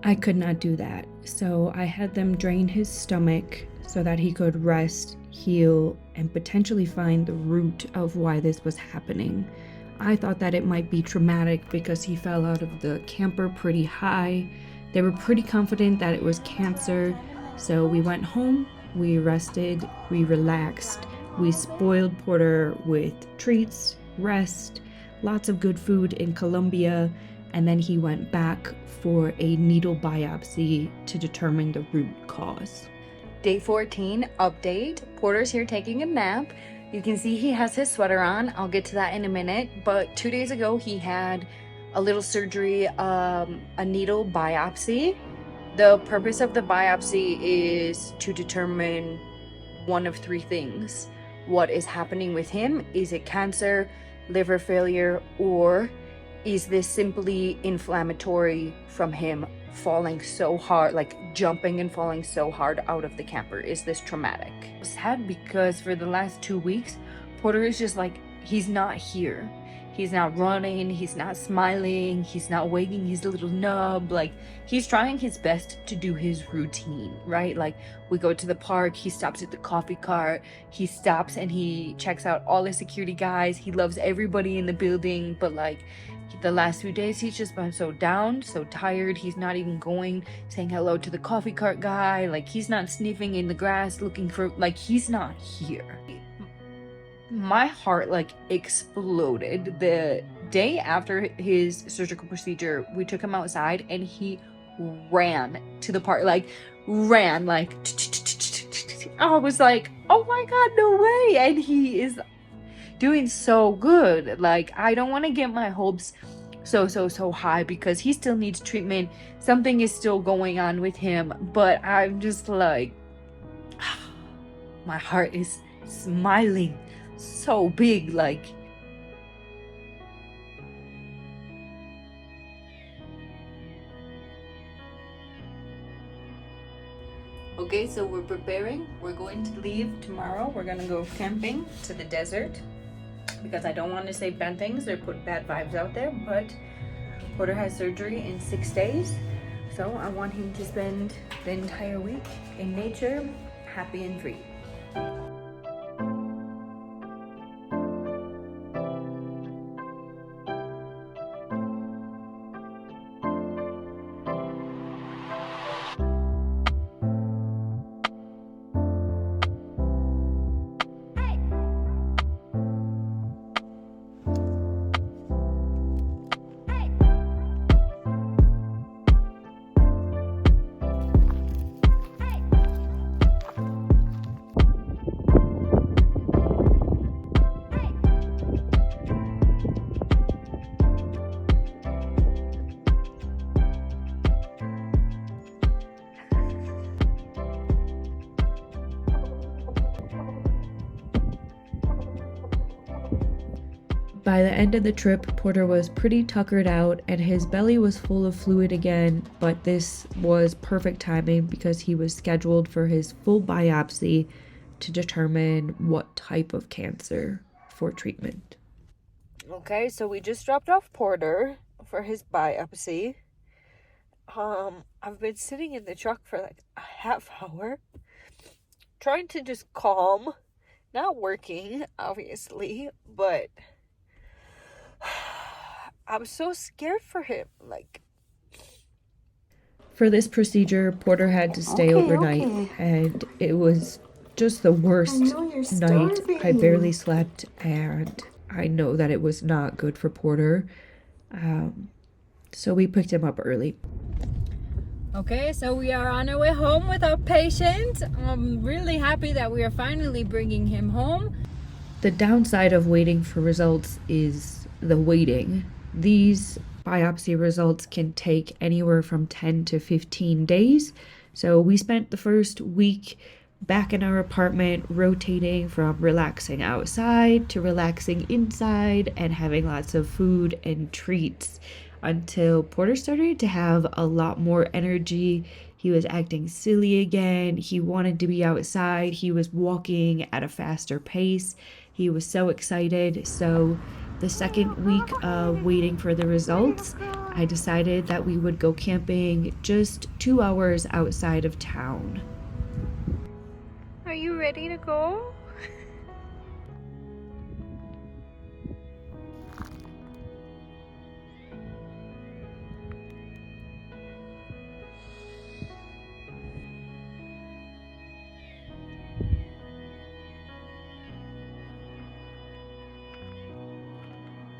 I could not do that, so I had them drain his stomach so that he could rest, heal, and potentially find the root of why this was happening. I thought that it might be traumatic because he fell out of the camper pretty high. They were pretty confident that it was cancer, so we went home, we rested, we relaxed, we spoiled Porter with treats, rest, lots of good food in Colombia, and then he went back for a needle biopsy to determine the root cause. Day 14 update. Porter's here taking a nap. You can see he has his sweater on. I'll get to that in a minute. But 2 days ago, he had a little surgery, a needle biopsy. The purpose of the biopsy is to determine one of three things. What is happening with him? Is it cancer, liver failure, or is this simply inflammatory from him falling so hard, like jumping and falling so hard out of the camper? Is this traumatic? It's sad because for the last 2 weeks, Porter is just like, he's not here. He's not running, he's not smiling, he's not wagging his little nub. Like, he's trying his best to do his routine, right? Like, we go to the park, he stops at the coffee cart, he stops and he checks out all the security guys. He loves everybody in the building, but like, the last few days he's just been so down, so tired. He's not even going, saying hello to the coffee cart guy. Like, he's not sniffing in the grass looking for, like, he's not here. My heart like exploded. The day after his surgical procedure, we took him outside and he ran to the park, like ran like I was like, oh my god, no way. And he is doing so good. Like, I don't want to get my hopes so high because he still needs treatment. Something is still going on with him, but I'm just like, my heart is smiling so big. Like, okay, so we're preparing. We're going to leave tomorrow. We're gonna go camping to the desert because I don't want to say bad things or put bad vibes out there, but Porter has surgery in 6 days, so I want him to spend the entire week in nature, happy and free. By the end of the trip, Porter was pretty tuckered out and his belly was full of fluid again, but this was perfect timing because he was scheduled for his full biopsy to determine what type of cancer for treatment. Okay, so we just dropped off Porter for his biopsy. I've been sitting in the truck for like a half hour, trying to just calm, not working, obviously, but I'm so scared for him. Like, for this procedure, Porter had to stay overnight, and it was just the worst night. I barely slept, and I know that it was not good for Porter. So we picked him up early. Okay, so we are on our way home with our patient. I'm really happy that we are finally bringing him home. The downside of waiting for results is the waiting. These biopsy results can take anywhere from 10 to 15 days. So we spent the first week back in our apartment rotating from relaxing outside to relaxing inside and having lots of food and treats until Porter started to have a lot more energy. He was acting silly again. He wanted to be outside. He was walking at a faster pace. He was so excited. So the second week of waiting for the results, I decided that we would go camping just 2 hours outside of town. Are you ready to go?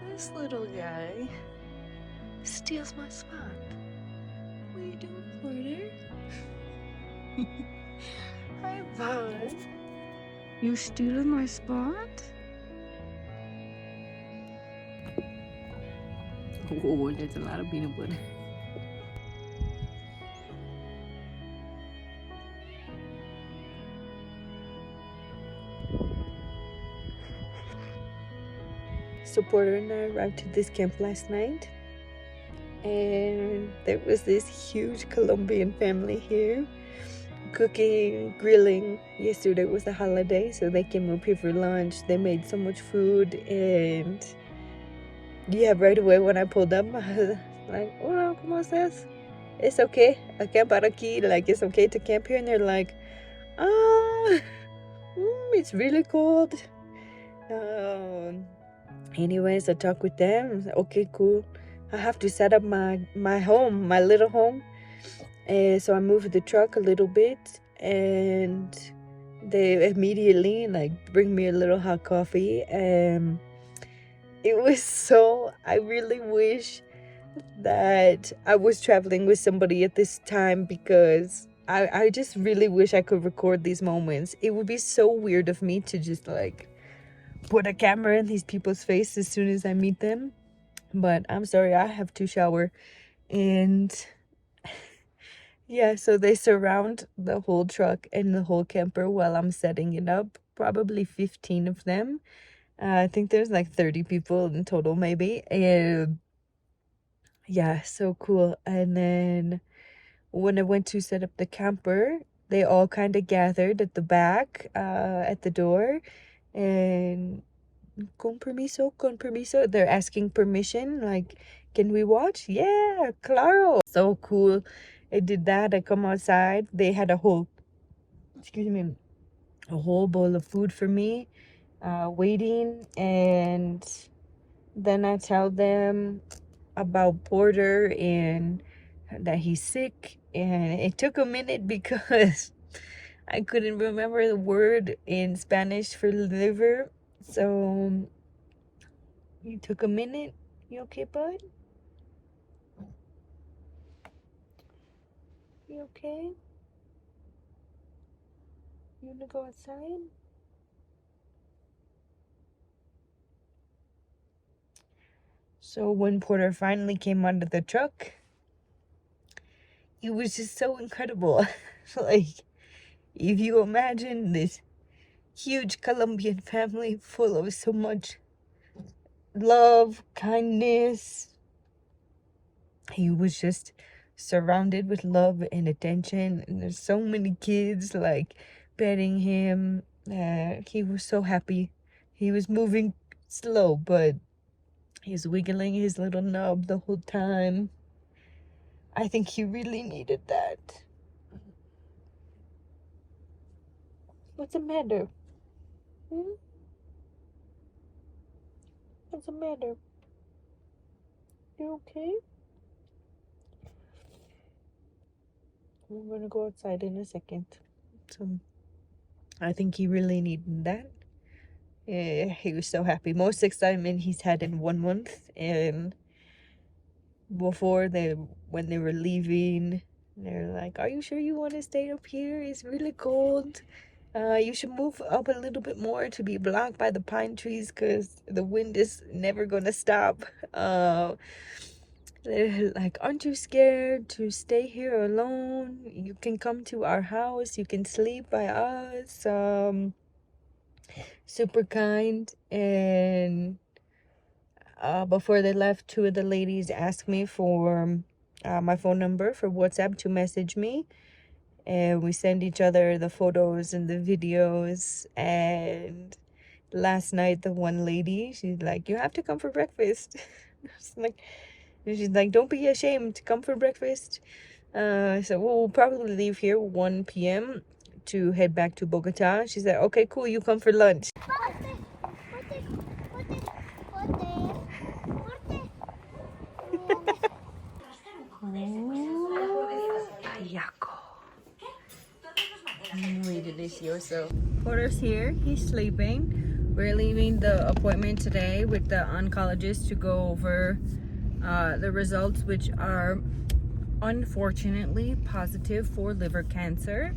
This little guy steals my spot. What are you doing, Porter? Hi, bud. You stealing my spot? Oh, there's a lot of peanut butter. So Porter and I arrived to this camp last night, and there was this huge Colombian family here cooking, grilling. Yesterday was a holiday, so they came up here for lunch. They made so much food, and yeah, right away when I pulled up, I was like, hola, ¿cómo estás? It's okay, acampar aquí, like it's okay to camp here, and they're like, it's really cold. Anyways, I talked with them. Okay, cool. I have to set up my home, my little home. So I moved the truck a little bit, and they immediately bring me a little hot coffee. It was I really wish that I was traveling with somebody at this time, because I just really wish I could record these moments. It would be so weird of me to just put a camera in these people's face as soon as I meet them. But I'm sorry, I have to shower. And yeah, so they surround the whole truck and the whole camper while I'm setting it up. Probably 15 of them. I think there's 30 people in total, maybe. And yeah, so cool. And then when I went to set up the camper, they all kind of gathered at the back, at the door. And con permiso. They're asking permission, can we watch? Yeah, claro. So cool. I did that. I come outside. They had a whole bowl of food for me, waiting. And then I tell them about Porter and that he's sick. And it took a minute because I couldn't remember the word in Spanish for liver. So it took a minute. You okay, bud? You okay? You wanna go outside? So when Porter finally came out of the truck, it was just so incredible. If you imagine this huge Colombian family full of so much love, kindness, he was just surrounded with love and attention. And there's so many kids petting him. He was so happy. He was moving slow, but he's wiggling his little knob the whole time. I think he really needed that. What's the matter? What's the matter? You okay? I'm gonna go outside in a second. So I think he really needed that. He was so happy. Most excitement he's had in 1 month. And when they were leaving, they're like, are you sure you want to stay up here? It's really cold. You should move up a little bit more to be blocked by the pine trees, because the wind is never gonna stop. They're like, aren't you scared to stay here alone? You can come to our house. You can sleep by us. Super kind. And before they left, 2 of the ladies asked me for my phone number for WhatsApp to message me. And we send each other the photos and the videos. And last night, the one lady, she's like, you have to come for breakfast. She's like, don't be ashamed to come for breakfast. So we'll probably leave here 1 p.m. to head back to Bogota. She said, okay, cool, you come for lunch. Muy delicioso. Porter's here. He's sleeping. We're leaving the appointment today with the oncologist to go over the results, which are unfortunately positive for liver cancer.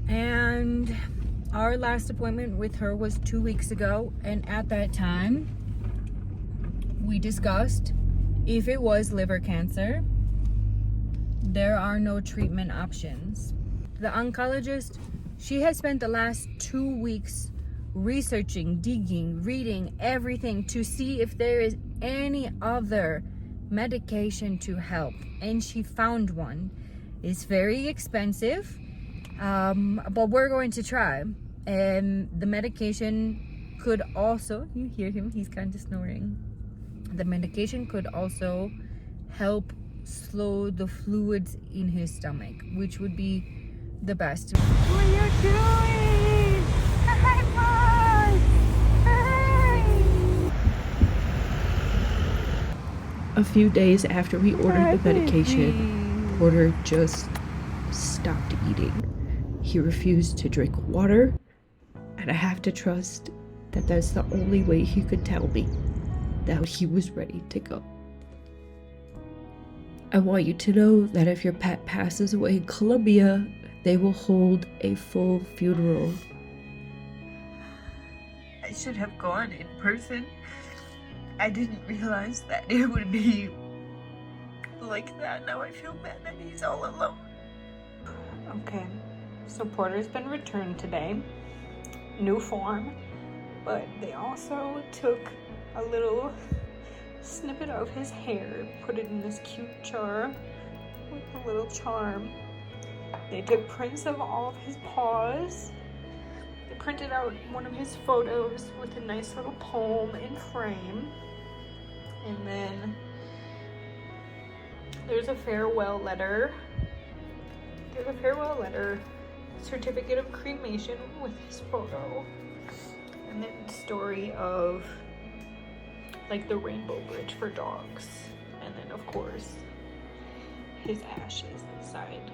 And our last appointment with her was 2 weeks ago, and at that time we discussed if it was liver cancer, there are no treatment options. The oncologist, she has spent the last 2 weeks researching, digging, reading everything to see if there is any other medication to help, and she found one. It's very expensive, but we're going to try. And the medication could also, you hear him, he's kind of snoring. The medication could also help slow the fluids in his stomach, which would be the best. What are you doing? Hi, Mom! Hi! A few days after we ordered the medication, Porter just stopped eating. He refused to drink water, and I have to trust that that's the only way he could tell me that he was ready to go. I want you to know that if your pet passes away in Colombia, they will hold a full funeral. I should have gone in person. I didn't realize that it would be like that. Now I feel bad that he's all alone. Okay, so Porter's been returned today. New form, but they also took a little snippet of his hair, put it in this cute jar with a little charm. They took prints of all of his paws. They printed out one of his photos with a nice little poem in frame. And then there's a farewell letter. There's a farewell letter, certificate of cremation with his photo. And then the story of like the rainbow bridge for dogs. And then of course his ashes inside.